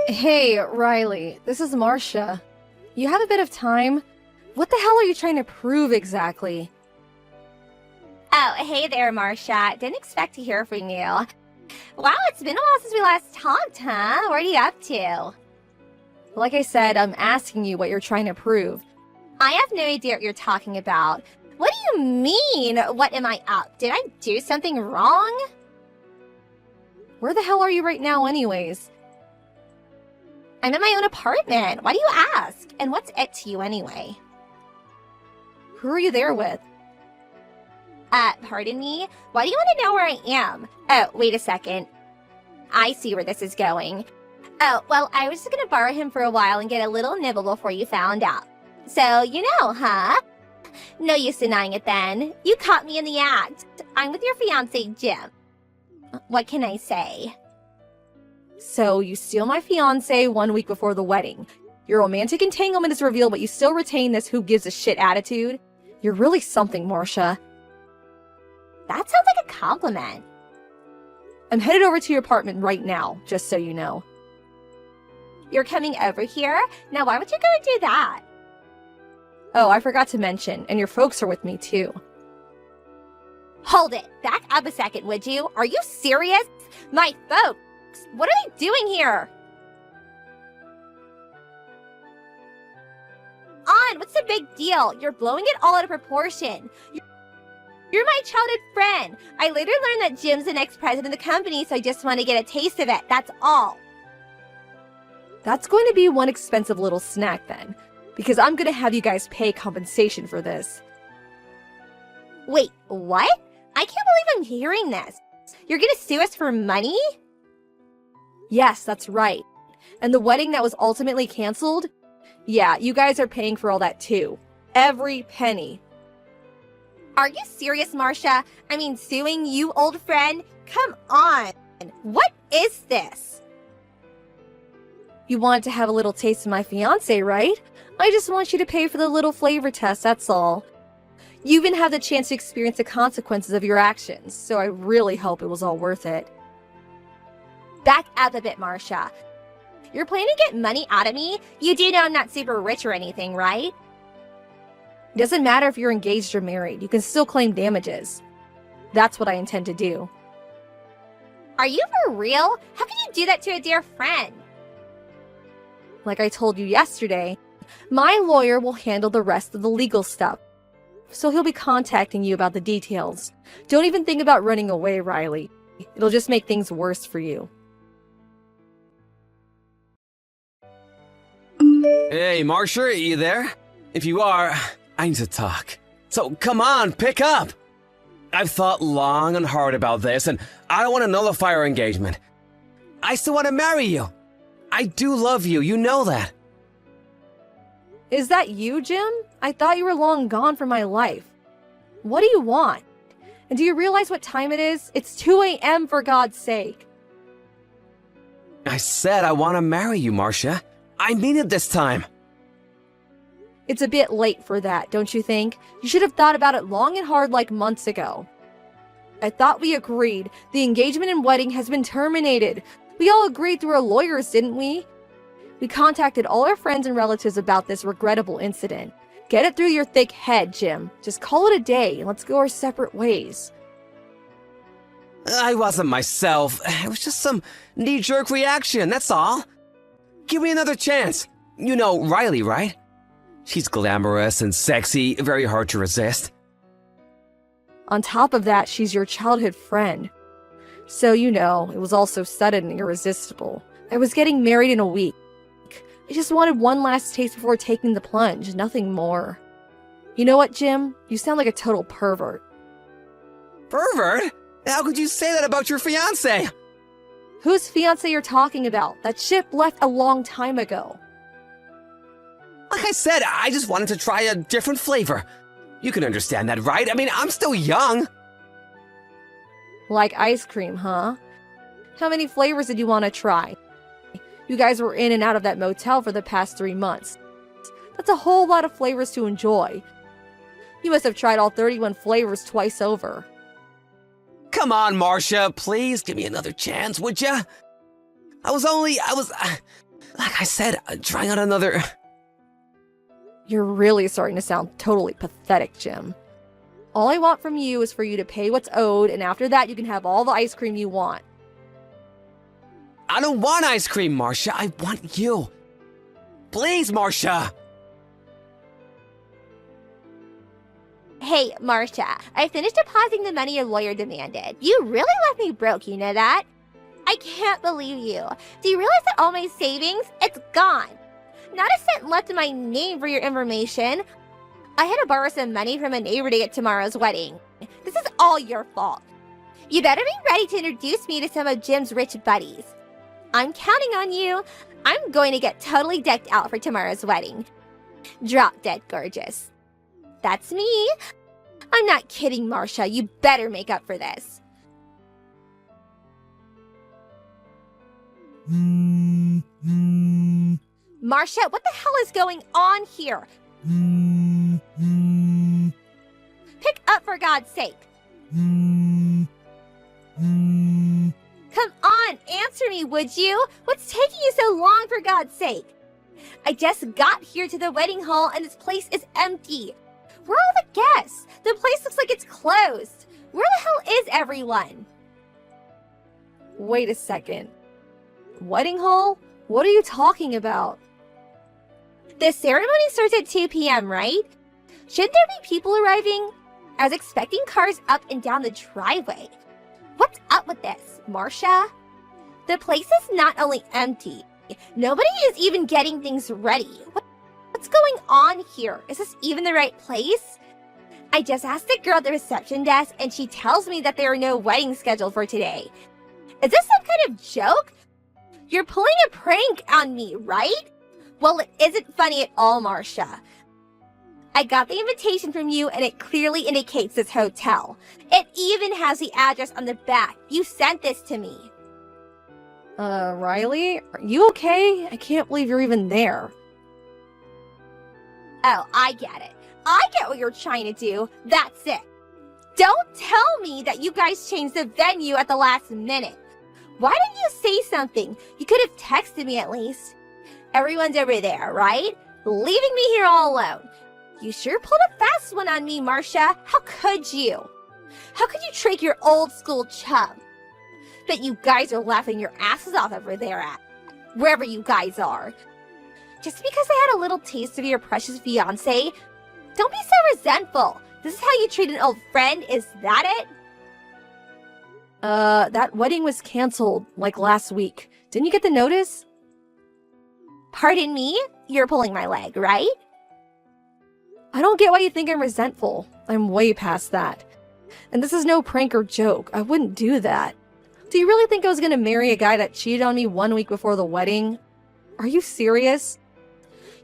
Hey, Riley, this is Marcia. You have a bit of time? What the hell are you trying to prove exactly? Oh, hey there, Marcia. Didn't expect to hear from you. Wow, it's been a while since we last talked, huh? What are you up to? Like I said, I'm asking you what you're trying to prove. I have no idea what you're talking about. What do you mean, what am I up? Did I do something wrong? Where the hell are you right now anyways? I'm in my own apartment. Why do you ask? And what's it to you anyway? Who are you there with? Pardon me? Why do you want to know where I am? Oh, wait a second. I see where this is going. Oh, well, I was just gonna borrow him for a while and get a little nibble before you found out. So, you know, huh? No use denying it then. You caught me in the act. I'm with your fiancé, Jim. What can I say? So, you steal my fiancé 1 week before the wedding. Your romantic entanglement is revealed, but you still retain this who gives a shit attitude? You're really something, Marcia. That sounds like a compliment. I'm headed over to your apartment right now, just so you know. You're coming over here? Now why would you go and do that? Oh, I forgot to mention, and your folks are with me too. Hold it! Back up a second, would you? Are you serious? My folks! What are they doing here? On! What's the big deal? You're blowing it all out of proportion. You're my childhood friend. I later learned that Jim's the next president of the company, so I just want to get a taste of it. That's all. That's going to be one expensive little snack then, because I'm going to have you guys pay compensation for this. Wait, what? I can't believe I'm hearing this. You're going to sue us for money? Yes, that's right. And the wedding that was ultimately canceled? Yeah, you guys are paying for all that too. Every penny. Are you serious, Marcia? I mean, suing you, old friend? Come on. What is this? You wanted to have a little taste of my fiancé, right? I just want you to pay for the little flavor test, that's all. You even have the chance to experience the consequences of your actions, so I really hope it was all worth it. Back up a bit, Marcia. You're planning to get money out of me? You do know I'm not super rich or anything, right? It doesn't matter if you're engaged or married, you can still claim damages. That's what I intend to do. Are you for real? How can you do that to a dear friend? Like I told you yesterday, my lawyer will handle the rest of the legal stuff, so he'll be contacting you about the details. Don't even think about running away, Riley. It'll just make things worse for you. Hey, Marcia, are you there? If you are, I need to talk. So come on, pick up! I've thought long and hard about this, and I don't want to nullify our engagement. I still want to marry you. I do love you, you know that. Is that you, Jim? I thought you were long gone from my life. What do you want? And do you realize what time it is? It's 2 a.m. for God's sake. I said I want to marry you, Marcia. I mean it this time. It's a bit late for that, don't you think? You should have thought about it long and hard like months ago. I thought we agreed. The engagement and wedding has been terminated. We all agreed through our lawyers, didn't we? We contacted all our friends and relatives about this regrettable incident. Get it through your thick head, Jim. Just call it a day and let's go our separate ways. I wasn't myself. It was just some knee-jerk reaction, that's all. Give me another chance. You know Riley, right? She's glamorous and sexy, very hard to resist. On top of that, she's your childhood friend. So, you know, it was all so sudden and irresistible. I was getting married in a week. I just wanted one last taste before taking the plunge, nothing more. You know what, Jim? You sound like a total pervert. Pervert? How could you say that about your fiancé? Whose fiancé you're talking about? That ship left a long time ago. Like I said, I just wanted to try a different flavor. You can understand that, right? I mean, I'm still young. Like ice cream, huh? How many flavors did you want to try? You guys were in and out of that motel for the past 3 months. That's a whole lot of flavors to enjoy. You must have tried all 31 flavors twice over. Come on, Marcia, please give me another chance, would ya? Like I said, trying out another... You're really starting to sound totally pathetic, Jim. All I want from you is for you to pay what's owed, and after that you can have all the ice cream you want. I don't want ice cream, Marcia. I want you. Please, Marcia. Hey, Marcia, I finished depositing the money your lawyer demanded. You really left me broke, you know that? I can't believe you. Do you realize that all my savings, it's gone? Not a cent left in my name for your information. I had to borrow some money from a neighbor to get tomorrow's wedding. This is all your fault. You better be ready to introduce me to some of Jim's rich buddies. I'm counting on you. I'm going to get totally decked out for tomorrow's wedding. Drop dead gorgeous. That's me. I'm not kidding, Marcia. You better make up for this. Marcia, what the hell is going on here? Pick up, for God's sake. Come on, answer me, would you? What's taking you so long, for God's sake? I just got here to the wedding hall and this place is empty. Where are all the guests? The place looks like it's closed. Where the hell is everyone? Wait a second. Wedding hall? What are you talking about? The ceremony starts at 2 p.m., right? Should there be people arriving? I was expecting cars up and down the driveway. What's up with this, Marcia? The place is not only empty, nobody is even getting things ready. What's going on here? Is this even the right place? I just asked the girl at the reception desk and she tells me that there are no weddings scheduled for today. Is this some kind of joke? You're pulling a prank on me, right? Well, it isn't funny at all, Marcia. I got the invitation from you and it clearly indicates this hotel. It even has the address on the back. You sent this to me. Riley? Are you okay? I can't believe you're even there. Oh, I get it. I get what you're trying to do. That's it. Don't tell me that you guys changed the venue at the last minute. Why didn't you say something? You could have texted me at least. Everyone's over there, right? Leaving me here all alone. You sure pulled a fast one on me, Marcia. How could you? How could you trick your old school chum? Bet you guys are laughing your asses off over there at wherever you guys are. Just because I had a little taste of your precious fiancé, don't be so resentful. This is how you treat an old friend, is that it? That wedding was canceled, like last week. Didn't you get the notice? Pardon me? You're pulling my leg, right? I don't get why you think I'm resentful. I'm way past that. And this is no prank or joke. I wouldn't do that. Do you really think I was gonna marry a guy that cheated on me 1 week before the wedding? Are you serious?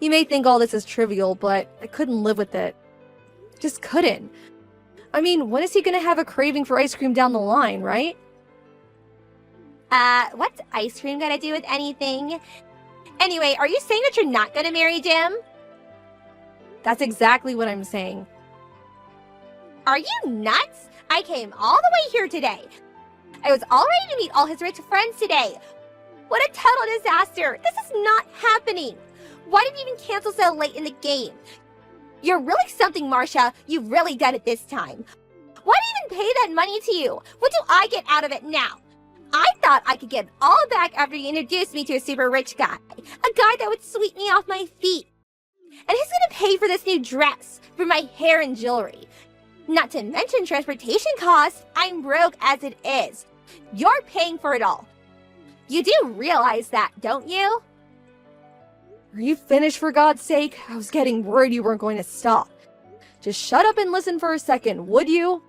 You may think all this is trivial, but I couldn't live with it. Just couldn't. I mean, when is he gonna have a craving for ice cream down the line, right? What's ice cream gonna do with anything? Anyway, are you saying that you're not gonna marry Jim? That's exactly what I'm saying. Are you nuts? I came all the way here today. I was all ready to meet all his rich friends today. What a total disaster. This is not happening. Why did you even cancel so late in the game? You're really something, Marcia. You've really done it this time. Why did I even pay that money to you? What do I get out of it now? I thought I could get it all back after you introduced me to a super rich guy. A guy that would sweep me off my feet. And he's gonna pay for this new dress, for my hair and jewelry. Not to mention transportation costs. I'm broke as it is. You're paying for it all. You do realize that, don't you? Are you finished, for God's sake? I was getting worried you weren't going to stop. Just shut up and listen for a second, would you?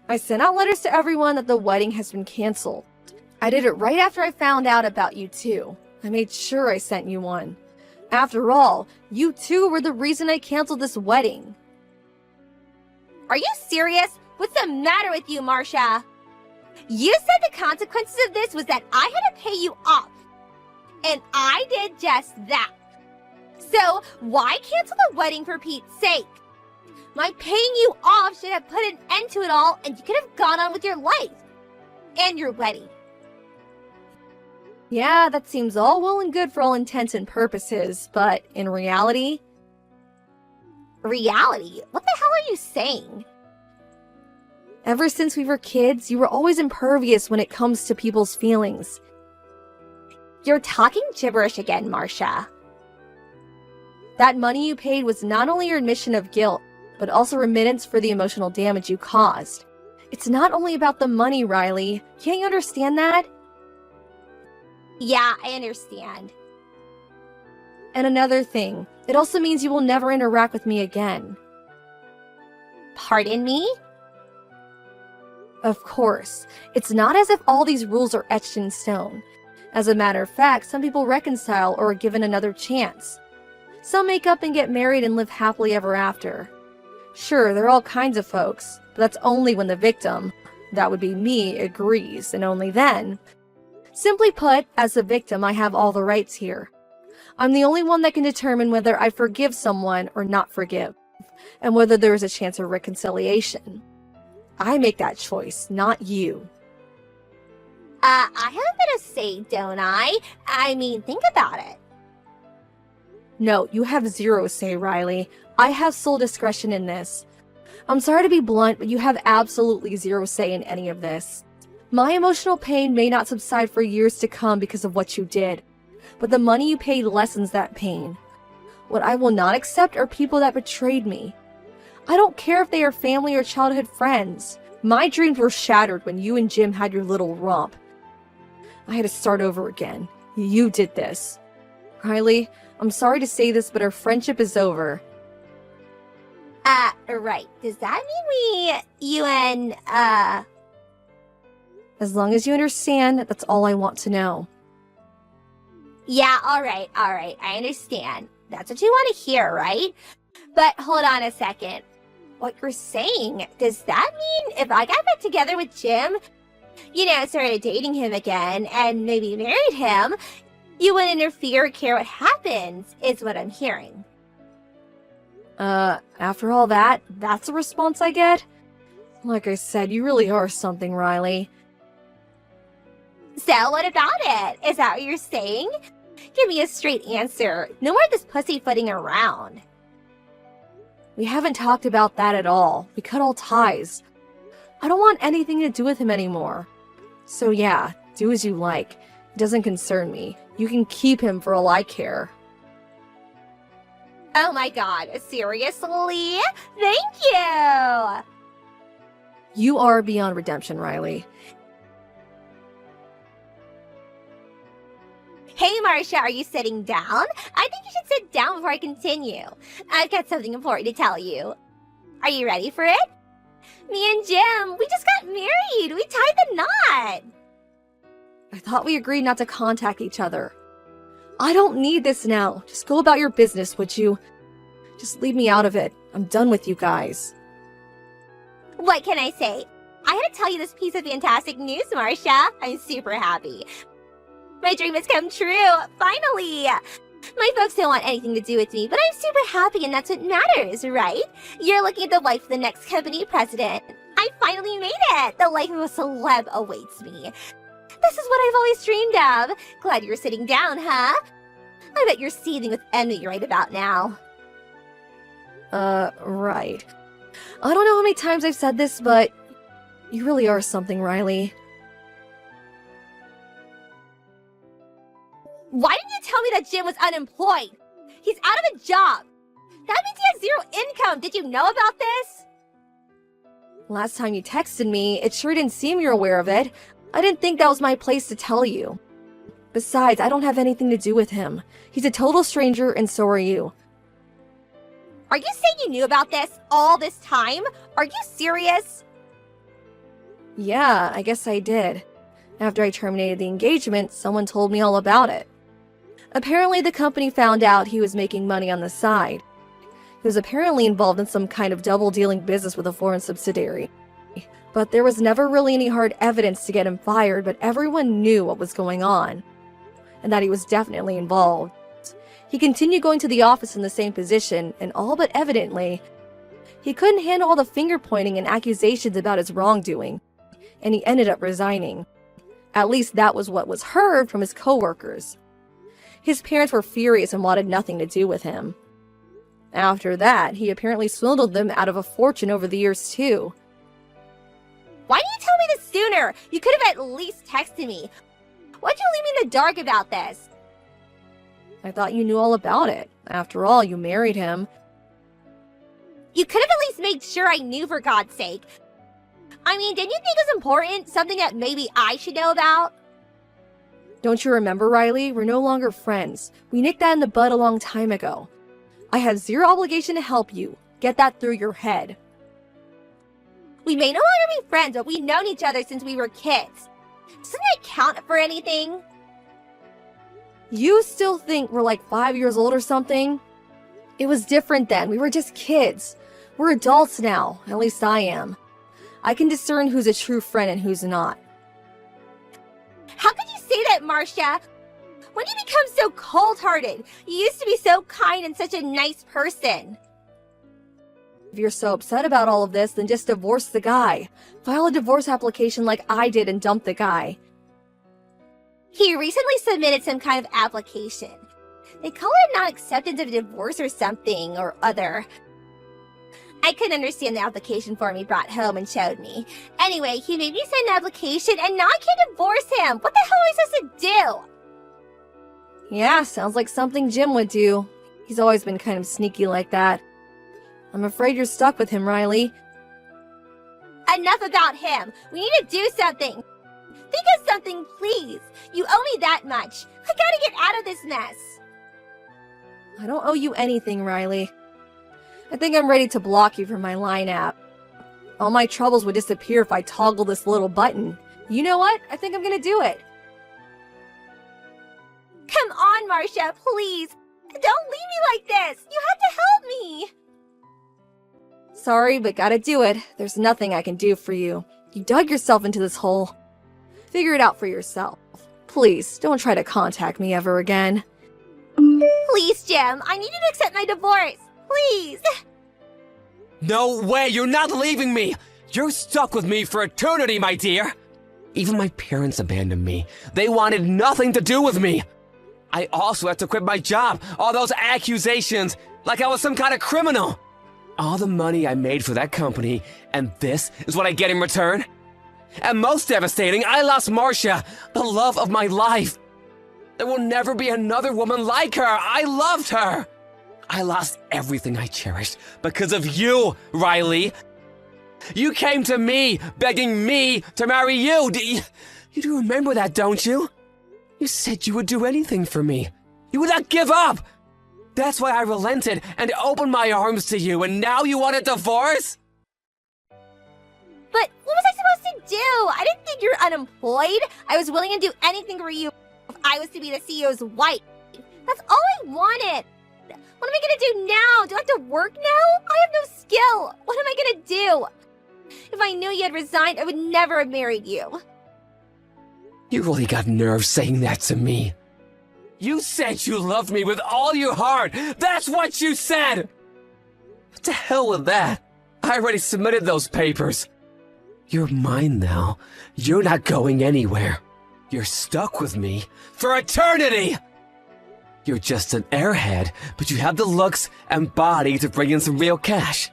I sent out letters to everyone that the wedding has been canceled. I did it right after I found out about you two. I made sure I sent you one. After all, you two were the reason I canceled this wedding. Are you serious? What's the matter with you, Marcia? You said the consequences of this was that I had to pay you off. And I did just that. So why cancel the wedding for Pete's sake? My paying you off should have put an end to it all and you could have gone on with your life. And your wedding. Yeah, that seems all well and good for all intents and purposes, but in reality, Reality? What the hell are you saying? ever since we were kids, you were always impervious when it comes to people's feelings. You're talking gibberish again, Marcia. That money you paid was not only your admission of guilt, but also remittance for the emotional damage you caused. It's not only about the money, Riley. Can't you understand that? Yeah, I understand. And another thing, it also means you will never interact with me again. Pardon me? Of course, it's not as if all these rules are etched in stone. As a matter of fact, some people reconcile or are given another chance. Some make up and get married and live happily ever after. Sure, there are all kinds of folks, but that's only when the victim, that would be me, agrees, and only then. Simply put, as the victim, I have all the rights here. I'm the only one that can determine whether I forgive someone or not forgive, and whether there is a chance of reconciliation. I make that choice, not you. I have a bit of say, don't I? I mean, think about it. No, you have zero say, Riley. I have sole discretion in this. I'm sorry to be blunt, but you have absolutely zero say in any of this. My emotional pain may not subside for years to come because of what you did, but the money you paid lessens that pain. What I will not accept are people that betrayed me. I don't care if they are family or childhood friends. My dreams were shattered when you and Jim had your little romp. I had to start over again. You did this. Riley, I'm sorry to say this, but our friendship is over. Right. Does that mean you and, As long as you understand, that's all I want to know. Yeah, alright, I understand. That's what you want to hear, right? But hold on a second. What you're saying, does that mean if I got back together with Jim, started dating him again, and maybe married him, you wouldn't interfere or care what happens, is what I'm hearing. After all that, that's a response I get? Like I said, you really are something, Riley. So what about it? Is that what you're saying? Give me a straight answer. No more of this pussyfooting around. We haven't talked about that at all. We cut all ties. I don't want anything to do with him anymore. So yeah, do as you like. It doesn't concern me. You can keep him for all I care. Oh my god, seriously? Thank you! You are beyond redemption, Riley. Hey Marcia, are you sitting down? I think you should sit down before I continue. I've got something important to tell you. Are you ready for it? Me and Jim, we just got married! We tied the knot! I thought we agreed not to contact each other. I don't need this now. Just go about your business, would you? Just leave me out of it. I'm done with you guys. What can I say? I had to tell you this piece of fantastic news, Marcia. I'm super happy. My dream has come true, finally! My folks don't want anything to do with me, but I'm super happy and that's what matters, right? You're looking at the wife of the next company president. I finally made it! The life of a celeb awaits me. This is what I've always dreamed of. Glad you're sitting down, huh? I bet you're seething with envy right about now. Right. I don't know how many times I've said this, but you really are something, Riley. Why didn't you tell me that Jim was unemployed? He's out of a job. That means he has zero income. Did you know about this? Last time you texted me, it sure didn't seem you're aware of it. I didn't think that was my place to tell you. Besides, I don't have anything to do with him. He's a total stranger, and so are you. Are you saying you knew about this all this time? Are you serious? Yeah, I guess I did. After I terminated the engagement, someone told me all about it. Apparently, the company found out he was making money on the side. He was apparently involved in some kind of double-dealing business with a foreign subsidiary. But there was never really any hard evidence to get him fired, but everyone knew what was going on, and that he was definitely involved. He continued going to the office in the same position, and all but evidently, he couldn't handle all the finger-pointing and accusations about his wrongdoing, and he ended up resigning. At least that was what was heard from his coworkers. His parents were furious and wanted nothing to do with him. After that, he apparently swindled them out of a fortune over the years too. Why didn't you tell me this sooner? You could have at least texted me. Why'd you leave me in the dark about this? I thought you knew all about it. After all, you married him. You could have at least made sure I knew, for God's sake. I mean, didn't you think it was important? Something that maybe I should know about? Don't you remember, Riley? We're no longer friends. We nicked that in the bud a long time ago. I have zero obligation to help you. Get that through your head. We may no longer be friends, but we've known each other since we were kids. Doesn't that count for anything? You still think we're like 5 years old or something? It was different then. We were just kids. We're adults now. At least I am. I can discern who's a true friend and who's not. How could you say that, Marcia? When did you become so cold-hearted? You used to be so kind and such a nice person. If you're so upset about all of this, then just divorce the guy. File a divorce application like I did and dump the guy. He recently submitted some kind of application. They call it non-acceptance of divorce or something or other. I couldn't understand the application form he brought home and showed me. Anyway, he made me sign the application and now I can't divorce him. What the hell am I supposed to do? Yeah, sounds like something Jim would do. He's always been kind of sneaky like that. I'm afraid you're stuck with him, Riley. Enough about him. We need to do something. Think of something, please. You owe me that much. I gotta get out of this mess. I don't owe you anything, Riley. I think I'm ready to block you from my Line app. All my troubles would disappear if I toggle this little button. You know what? I think I'm gonna do it. Come on, Marcia, please. Don't leave me like this. You have to help me. Sorry, but gotta do it. There's nothing I can do for you. You dug yourself into this hole. Figure it out for yourself. Please, don't try to contact me ever again. Please, Jim. I need you to accept my divorce. Please. No way, you're not leaving me! You're stuck with me for eternity, my dear! Even my parents abandoned me. They wanted nothing to do with me. I also had to quit my job. All those accusations, like I was some kind of criminal. All the money I made for that company, and this is what I get in return? And most devastating, I lost Marcia, the love of my life. There will never be another woman like her. I loved her. I lost everything I cherished because of you, Riley. You came to me, begging me to marry you. You do remember that, don't you? You said you would do anything for me. You would not give up. That's why I relented and opened my arms to you, and now you want a divorce? But what was I supposed to do? I didn't think you're unemployed. I was willing to do anything for you if I was to be the CEO's wife. That's all I wanted. What am I gonna do now? Do I have to work now? I have no skill. What am I gonna do? If I knew you had resigned, I would never have married you. You really got nerve saying that to me. You said you loved me with all your heart. That's what you said. What the hell with that? I already submitted those papers. You're mine now. You're not going anywhere. You're stuck with me for eternity. You're just an airhead, but you have the looks and body to bring in some real cash.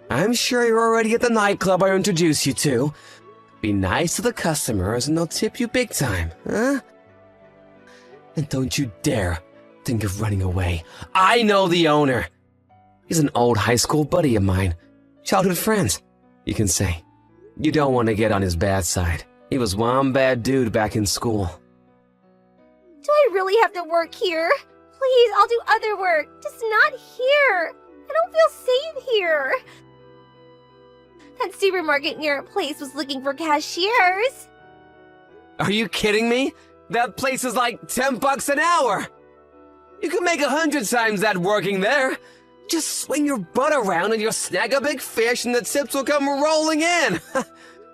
I'm sure you're already at the nightclub I introduced you to. Be nice to the customers and they'll tip you big time, huh? And don't you dare think of running away. I know the owner. He's an old high school buddy of mine. Childhood friends, you can say. You don't want to get on his bad side. He was one bad dude back in school. Do I really have to work here? Please, I'll do other work. Just not here. I don't feel safe here. That supermarket near our place was looking for cashiers. Are you kidding me? That place is like $10 an hour. You can make 100 times that working there. Just swing your butt around and you'll snag a big fish and the tips will come rolling in.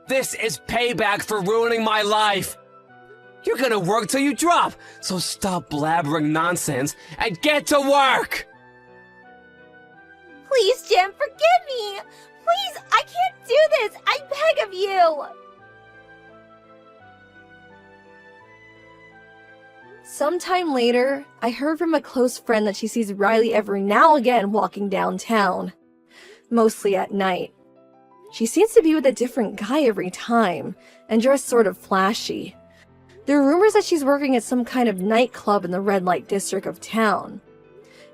This is payback for ruining my life. You're gonna work till you drop, so stop blabbering nonsense and get to work! Please, Jim, forgive me! Please, I can't do this! I beg of you! Sometime later, I heard from a close friend that she sees Riley every now and again walking downtown, mostly at night. She seems to be with a different guy every time, and dressed sort of flashy. There are rumors that she's working at some kind of nightclub in the red light district of town.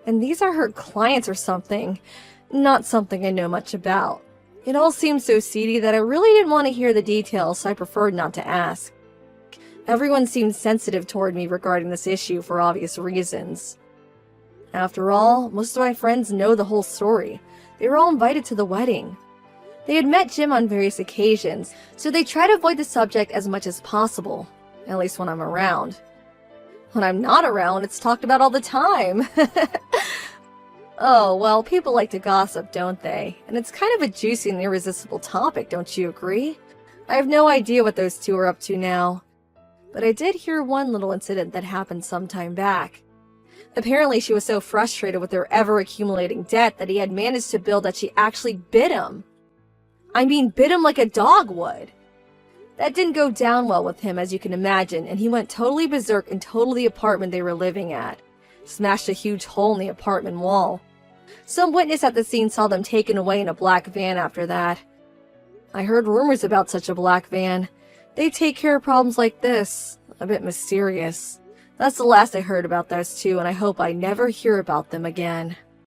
And these are her clients or something, not something I know much about. It all seemed so seedy that I really didn't want to hear the details, so I preferred not to ask. Everyone seemed sensitive toward me regarding this issue for obvious reasons. After all, most of my friends know the whole story. They were all invited to the wedding. They had met Jim on various occasions, so they try to avoid the subject as much as possible, at least when I'm around. When I'm not around, it's talked about all the time. Oh, well, people like to gossip, don't they? And it's kind of a juicy and irresistible topic, don't you agree? I have no idea what those two are up to now. But I did hear one little incident that happened some time back. Apparently she was so frustrated with their ever-accumulating debt that he had managed to build that she actually bit him. I mean, bit him like a dog would. That didn't go down well with him, as you can imagine, and he went totally berserk and totaled the apartment they were living at. Smashed a huge hole in the apartment wall. Some witness at the scene saw them taken away in a black van after that. I heard rumors about such a black van. They take care of problems like this. A bit mysterious. That's the last I heard about those two, and I hope I never hear about them again.